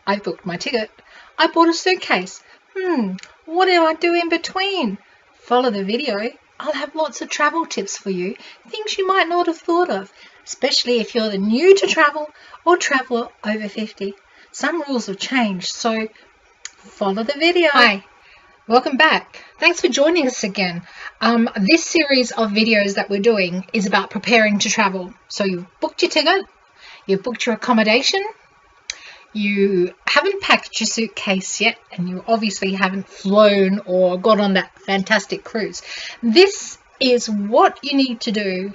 I booked my ticket. I bought a suitcase. What do I do in between? Follow the video. I'll have lots of travel tips for you, things you might not have thought of, especially if you're new to travel or traveller over 50. Some rules have changed, so follow the video. Hi, welcome back. Thanks for joining us again. This series of videos that we're doing is about preparing to travel. So you've booked your ticket, you've booked your accommodation, you haven't packed your suitcase yet, and you obviously haven't flown or got on that fantastic cruise. This is what you need to do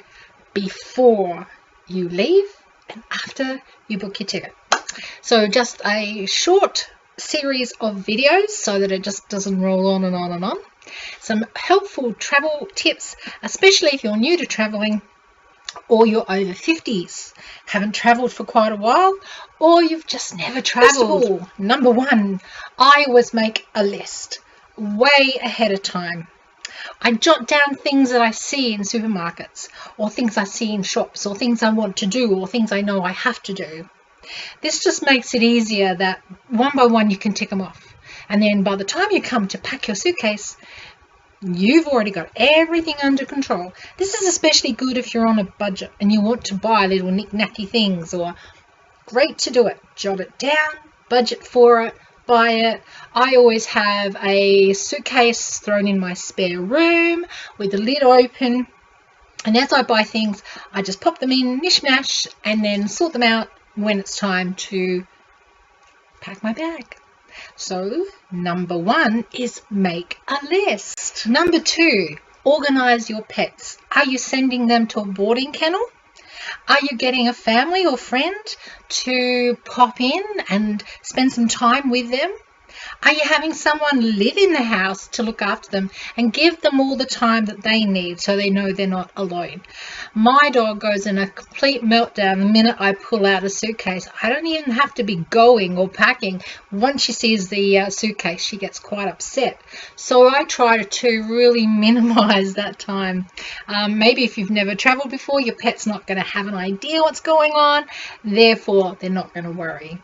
before you leave and after you book your ticket. So just a short series of videos so that it just doesn't roll on and on and on. Some helpful travel tips, especially if you're new to traveling, or you're over 50s, haven't travelled for quite a while, or you've just never travelled. Number one, I always make a list way ahead of time. I jot down things that I see in supermarkets, or things I see in shops, or things I want to do, or things I know I have to do. This just makes it easier that one by one you can tick them off. And then by the time you come to pack your suitcase, you've already got everything under control. This is especially good if you're on a budget and you want to buy little knick-knacky things, or great to do it. Jot it down, budget for it, buy it. I always have a suitcase thrown in my spare room with the lid open, and as I buy things, I just pop them in, mishmash, and then sort them out when it's time to pack my bag. So number one is make a list. Number two, organize your pets. Are you sending them to a boarding kennel? Are you getting a family or friend to pop in and spend some time with them? Are you having someone live in the house to look after them and give them all the time that they need so they know they're not alone? My dog goes in a complete meltdown the minute I pull out a suitcase. I don't even have to be going or packing. Once she sees the suitcase, she gets quite upset. So I try to really minimize that time. Maybe if you've never traveled before, your pet's not going to have an idea what's going on. Therefore, they're not going to worry.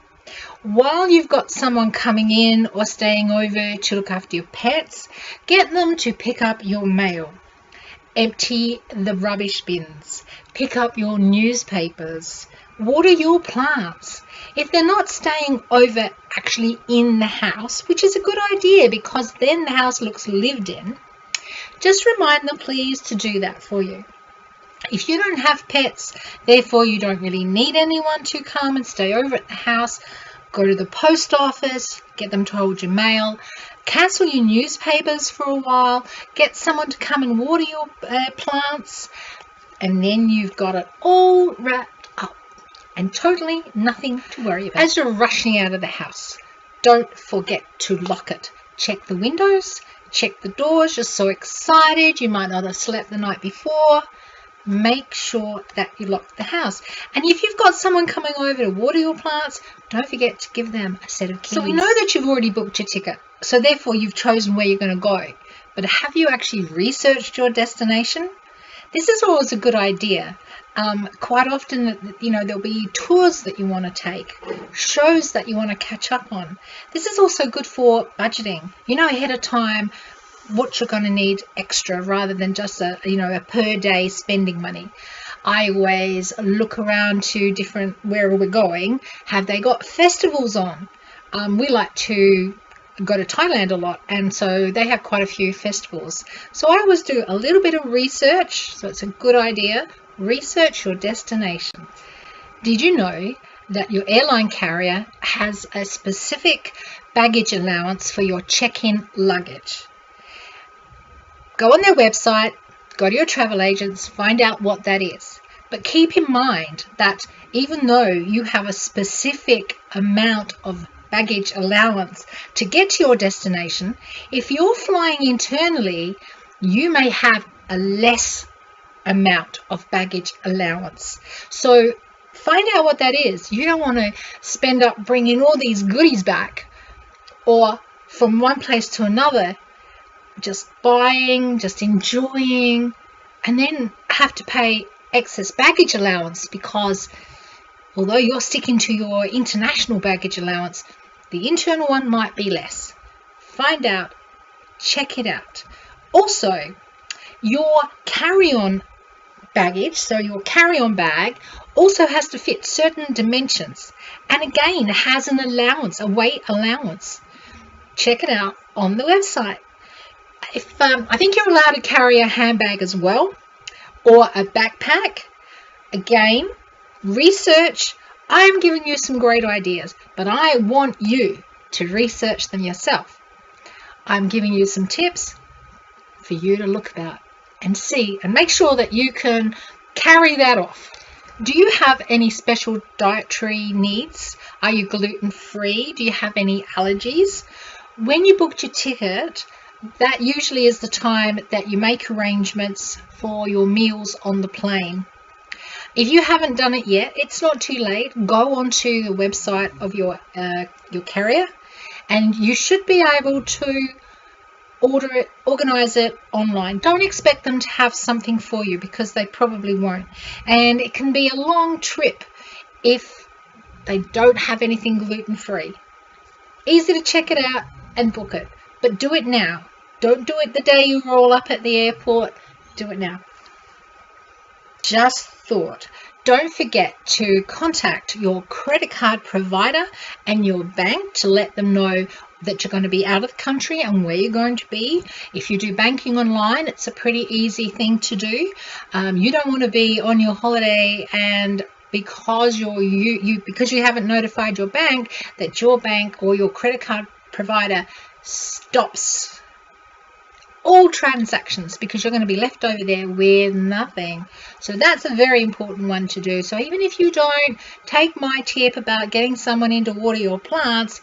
While you've got someone coming in or staying over to look after your pets, get them to pick up your mail, empty the rubbish bins, pick up your newspapers, water your plants. If they're not staying over actually in the house, which is a good idea because then the house looks lived in, just remind them please to do that for you. If you don't have pets, therefore you don't really need anyone to come and stay over at the house, go to the post office, get them to hold your mail, cancel your newspapers for a while, get someone to come and water your plants, and then you've got it all wrapped up and totally nothing to worry about. As you're rushing out of the house, don't forget to lock it. Check the windows, check the doors. You're so excited, you might not have slept the night before. Make sure that you lock the house. And if you've got someone coming over to water your plants, don't forget to give them a set of keys. So we know that you've already booked your ticket, so therefore you've chosen where you're going to go. But have you actually researched your destination? This is always a good idea. Quite often, there'll be tours that you want to take, shows that you want to catch up on. This is also good for budgeting. You know ahead of time what you're going to need extra rather than just a per day spending money. I always look around to different where we're going. Have they got festivals on? We like to go to Thailand a lot, and so they have quite a few festivals. So I always do a little bit of research, so it's a good idea. Research your destination. Did you know that your airline carrier has a specific baggage allowance for your check-in luggage? Go on their website, go to your travel agents, find out what that is. But keep in mind that even though you have a specific amount of baggage allowance to get to your destination, if you're flying internally, you may have a less amount of baggage allowance. So find out what that is. You don't want to spend up bringing all these goodies back, or from one place to another, just buying, just enjoying, and then have to pay excess baggage allowance because although you're sticking to your international baggage allowance, The internal one might be less. Find out, check it out. Also, your carry-on baggage, so your carry-on bag, also has to fit certain dimensions, and again has an allowance, a weight allowance. Check it out on the website. I think you're allowed to carry a handbag as well, or a backpack. Again, research. I am giving you some great ideas, but I want you to research them yourself. I'm giving you some tips for you to look about and see and make sure that you can carry that off. Do you have any special dietary needs? Are you gluten-free? Do you have any allergies? When you booked your ticket, that usually is the time that you make arrangements for your meals on the plane. If you haven't done it yet, it's not too late. Go onto the website of your carrier, and you should be able to order it, organize it online. Don't expect them to have something for you, because they probably won't. And it can be a long trip if they don't have anything gluten-free. Easy to check it out and book it, but do it now. Don't do it the day you roll up at the airport. Do it now. Just thought, don't forget to contact your credit card provider and your bank to let them know that you're going to be out of the country and where you're going to be. If you do banking online, it's a pretty easy thing to do. You don't want to be on your holiday and because you haven't notified your bank, that your bank or your credit card provider stops all transactions, because you're going to be left over there with nothing. So that's a very important one to do. So even if you don't take my tip about getting someone in to water your plants,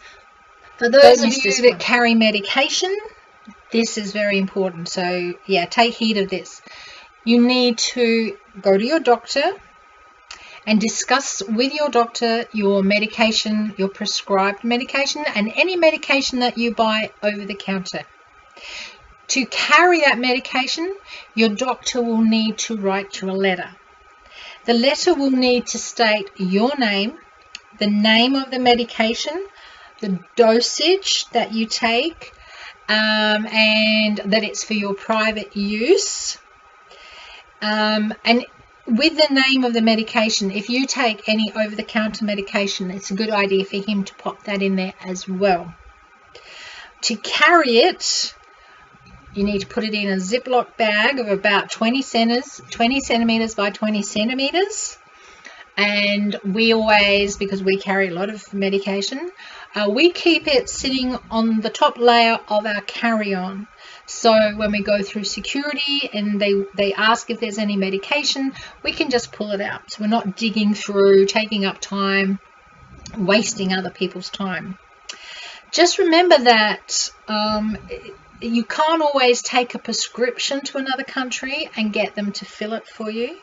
for those of you that carry medication, this is very important. So yeah, take heed of this. You need to go to your doctor and discuss with your doctor your medication, your prescribed medication, and any medication that you buy over the counter. To carry that medication, your doctor will need to write you a letter. The letter will need to state your name, the name of the medication, the dosage that you take, and that it's for your private use. And with the name of the medication, if you take any over-the-counter medication, it's a good idea for him to pop that in there as well. To carry it, you need to put it in a Ziploc bag of about 20 centimeters by 20 centimeters. And we always, because we carry a lot of medication, we keep it sitting on the top layer of our carry-on. So when we go through security and they ask if there's any medication, we can just pull it out. So we're not digging through, taking up time, wasting other people's time. Just remember that you can't always take a prescription to another country and get them to fill it for you.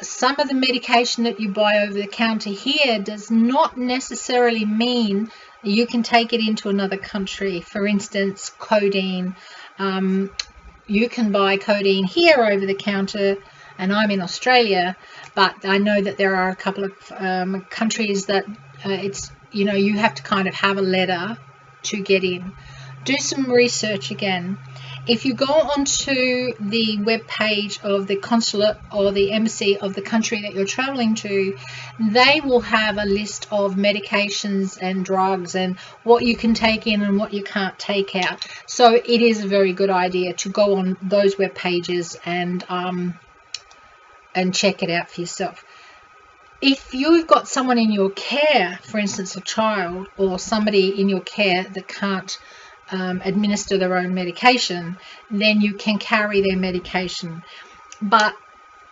Some of the medication that you buy over the counter here does not necessarily mean you can take it into another country. For instance, codeine. You can buy codeine here over the counter, and I'm in Australia, but I know that there are a couple of countries that you have to kind of have a letter to get in. Do some research again. If you go onto the web page of the consulate or the embassy of the country that you're traveling to, they will have a list of medications and drugs and what you can take in and what you can't take out. So it is a very good idea to go on those web pages and check it out for yourself. If you've got someone in your care, for instance, a child or somebody in your care that can't administer their own medication, then you can carry their medication. But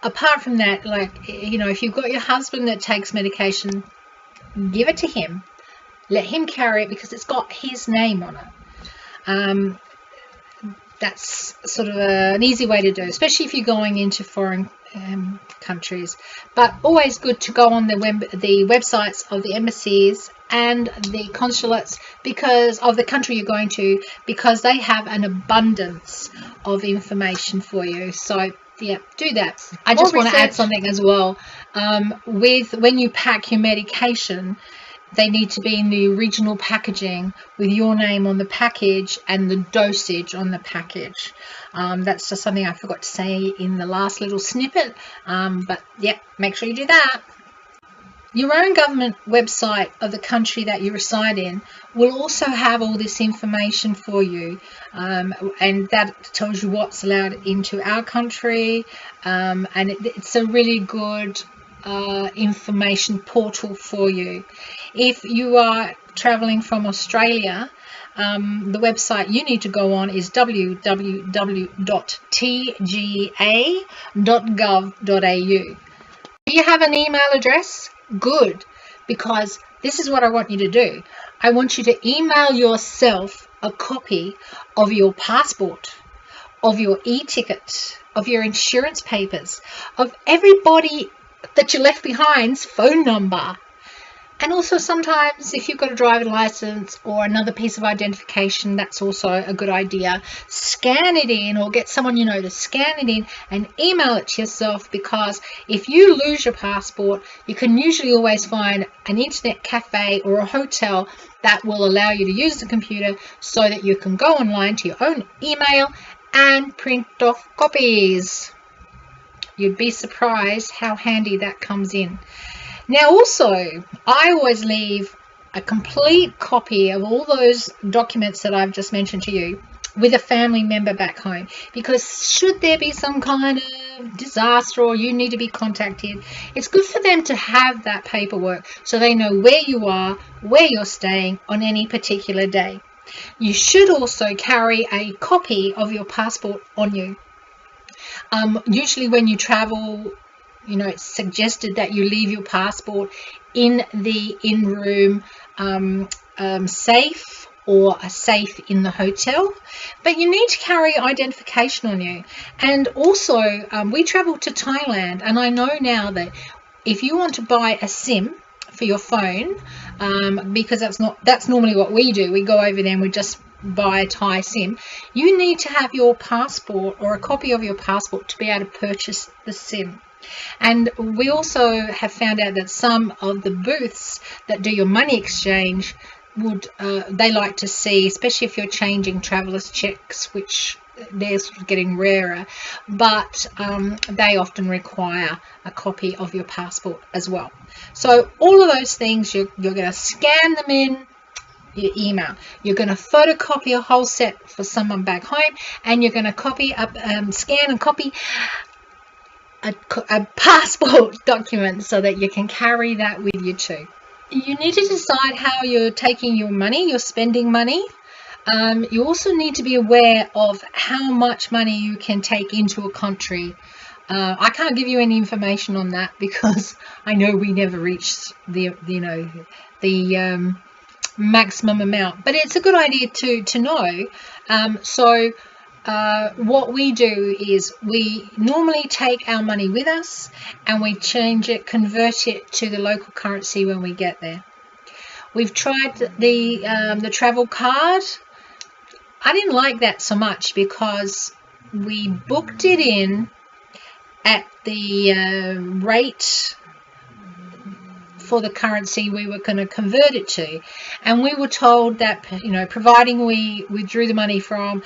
apart from that, if you've got your husband that takes medication, give it to him. Let him carry it because it's got his name on it. That's sort of an easy way to do it, especially if you're going into foreign countries. But always good to go on the websites of the embassies and the consulates because of the country you're going to, because they have an abundance of information for you. So yeah, do that. I just want to add something as well. When you pack your medication, they need to be in the original packaging with your name on the package and the dosage on the package. That's just something I forgot to say in the last little snippet, but yeah, make sure you do that. Your own government website of the country that you reside in will also have all this information for you, and that tells you what's allowed into our country, and it's a really good information portal for you. If you are traveling from Australia, the website you need to go on is www.tga.gov.au. Do you have an email address? Good, because this is what I want you to do. I want you to email yourself a copy of your passport, of your e-ticket, of your insurance papers, of everybody that you left behind's phone number. And also sometimes if you've got a driving license or another piece of identification, that's also a good idea. Scan it in, or get someone you know to scan it in and email it to yourself, because if you lose your passport, you can usually always find an internet cafe or a hotel that will allow you to use the computer so that you can go online to your own email and print off copies. You'd be surprised how handy that comes in. Now also, I always leave a complete copy of all those documents that I've just mentioned to you with a family member back home, because should there be some kind of disaster or you need to be contacted, it's good for them to have that paperwork so they know where you are, where you're staying on any particular day. You should also carry a copy of your passport on you. Usually when you travel, it's suggested that you leave your passport in the in-room safe, or a safe in the hotel, but you need to carry identification on you. And also, we traveled to Thailand, and I know now that if you want to buy a SIM for your phone, because that's normally what we do, we go over there and we just buy a Thai SIM, you need to have your passport or a copy of your passport to be able to purchase the SIM. And we also have found out that some of the booths that do your money exchange they like to see, especially if you're changing travelers checks, which they're sort of getting rarer, but they often require a copy of your passport as well. So all of those things, you're going to scan them in your email. You're going to photocopy a whole set for someone back home, and you're going to scan and copy a passport document so that you can carry that with you too. You need to decide how you're taking your money, you're spending money. You also need to be aware of how much money you can take into a country. I can't give you any information on that because I know we never reached the maximum amount, but it's a good idea to know. What we do is we normally take our money with us and we convert it to the local currency when we get there. We've tried the travel card. I didn't like that so much because we booked it in at the rate for the currency we were going to convert it to, and we were told that providing we withdrew the money from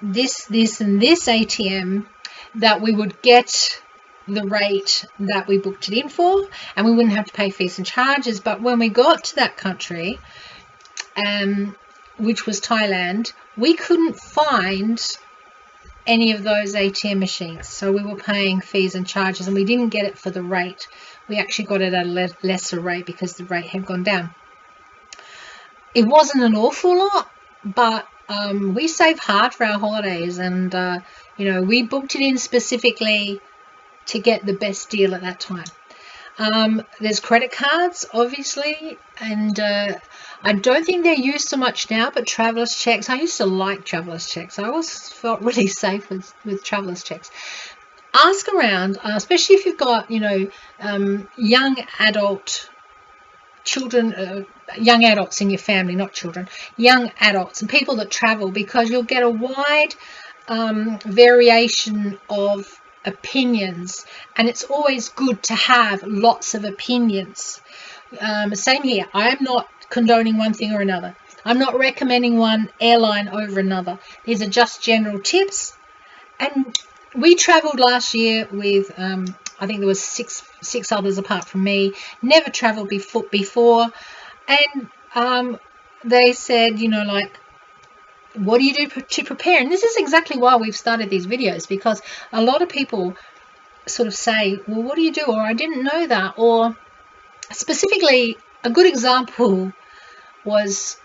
this and this ATM, that we would get the rate that we booked it in for and we wouldn't have to pay fees and charges. But when we got to that country, which was Thailand, we couldn't find any of those ATM machines, so we were paying fees and charges, and we didn't get it for the rate. We actually got it at a lesser rate because the rate had gone down. It wasn't an awful lot, but we save hard for our holidays, and we booked it in specifically to get the best deal at that time. There's credit cards, obviously, and I don't think they're used so much now, but travelers checks, I used to like travelers checks. I always felt really safe with travelers checks. Ask around, especially if you've got young adult children, young adults in your family, not children, young adults and people that travel, because you'll get a wide variation of opinions, and it's always good to have lots of opinions. Same here. I'm not condoning one thing or another. I'm not recommending one airline over another. These are just general tips. And we travelled last year with, I think there was six others apart from me. Never travelled before. And they said, you know, like, what do you do to prepare? And this is exactly why we've started these videos, because a lot of people sort of say, well, what do you do? Or I didn't know that. Or specifically, a good example was,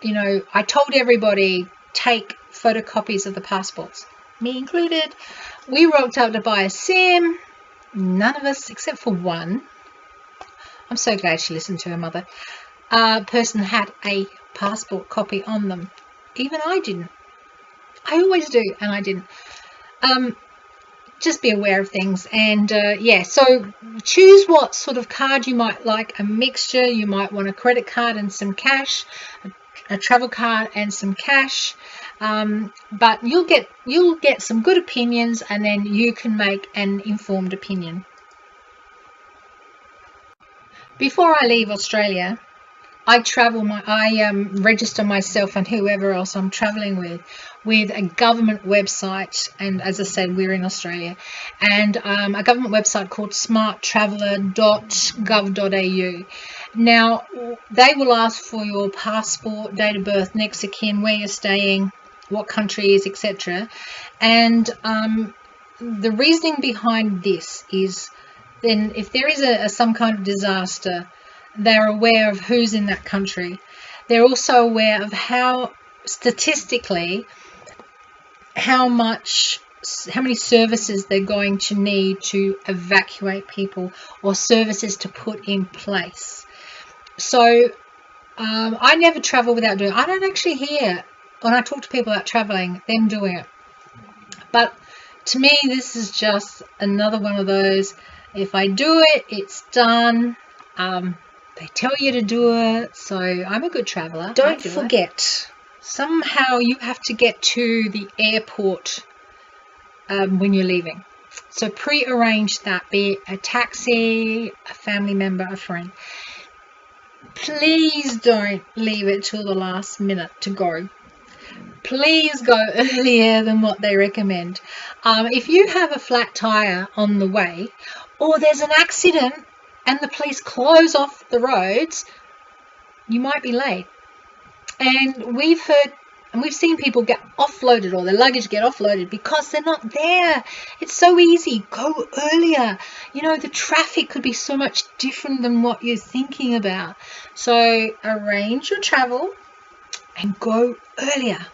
you know, I told everybody, take photocopies of the passports, me included. We rocked up to buy a SIM. None of us, except for one, I'm so glad she listened to her mother, person had a passport copy on them. Even I didn't. I always do, and I didn't. Just be aware of things. And yeah, so choose what sort of card you might like. A mixture. You might want a credit card and some cash, a travel card and some cash. But you'll get some good opinions, and then you can make an informed opinion. Before I leave Australia, I register myself and whoever else I'm traveling with a government website. And as I said, we're in Australia, and a government website called smarttraveller.gov.au. Now, they will ask for your passport, date of birth, next of kin, where you're staying, what country is, etc. And the reasoning behind this is, then if there is some kind of disaster, they're aware of who's in that country. They're also aware of how, statistically, how many services they're going to need to evacuate people, or services to put in place. So I never travel without doing it. I don't actually hear, when I talk to people about traveling, them doing it. But to me, this is just another one of those, if I do it, it's done. They tell you to do it, so I'm a good traveller. Don't forget, somehow you have to get to the airport when you're leaving. So pre-arrange that, be it a taxi, a family member, a friend. Please don't leave it till the last minute to go. Please go earlier than what they recommend. If you have a flat tire on the way, or there's an accident and the police close off the roads, you might be late. And we've heard and we've seen people get offloaded, or their luggage get offloaded, because they're not there. It's so easy. Go earlier. You know, the traffic could be so much different than what you're thinking about. So arrange your travel and go earlier.